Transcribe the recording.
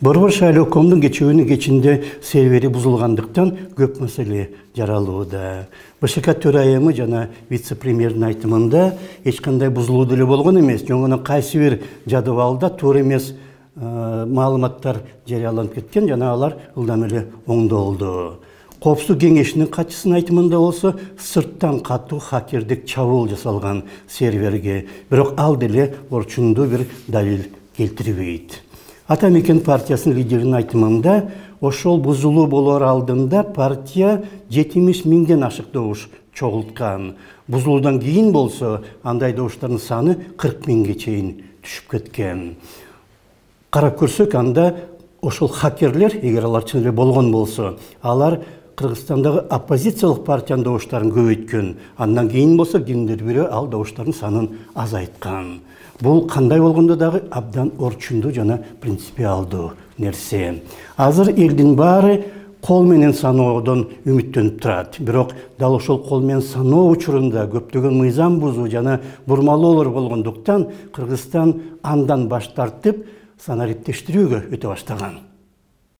Борбор шайлыкомдун кечүүнүн кечинде сервери бузулгандыктан көп маселе жаралууда. БШК төрайымы жана вице-премьердин айтымында эч кандай бузулуу деле болгон эмес. Жөнгөнө кайсы бир жадыбалда туура эмес маалыматтар жарыяланып кеткен, жана алар ылдам эле оңдолду. Коопсуздук кеңешинин катчысынын айтымында болсо, сырттан катуу хакердик чабуул жасалган серверге, бирок ал деле орчундуу бир далил келтирбейт. Ата Мекен партиясынын лидеринин айтымында, ошол бузулуу болор алдында партия 70 миңден ашык добуш чогулткан. Бузулуудан кийин болсо, андай добуштардын саны 40 миңге чейин түшүп кеткен. Карап көрсөк, анда ошол хакерлер, эгер алар чын эле болгон болсо, алар Кыргызстандагы оппозициялык партиянын добуштарын көбөйткөн. Андан кийин болсо, кимдир бири ал добуштардын санын азайткан. Бул кандай болгондо дагы абдан орчундуу жана принципиалдуу нерсе. Азыр элдин баары кол менен саноодон үмүттөнүп турат. Бирок дал ошол кол менен саноо учурунда көптөгөн мыйзам бузуу жана бурмалоолор болгондуктан Кыргызстан андан баш тартып санариптештирүүгө өтө баштаган.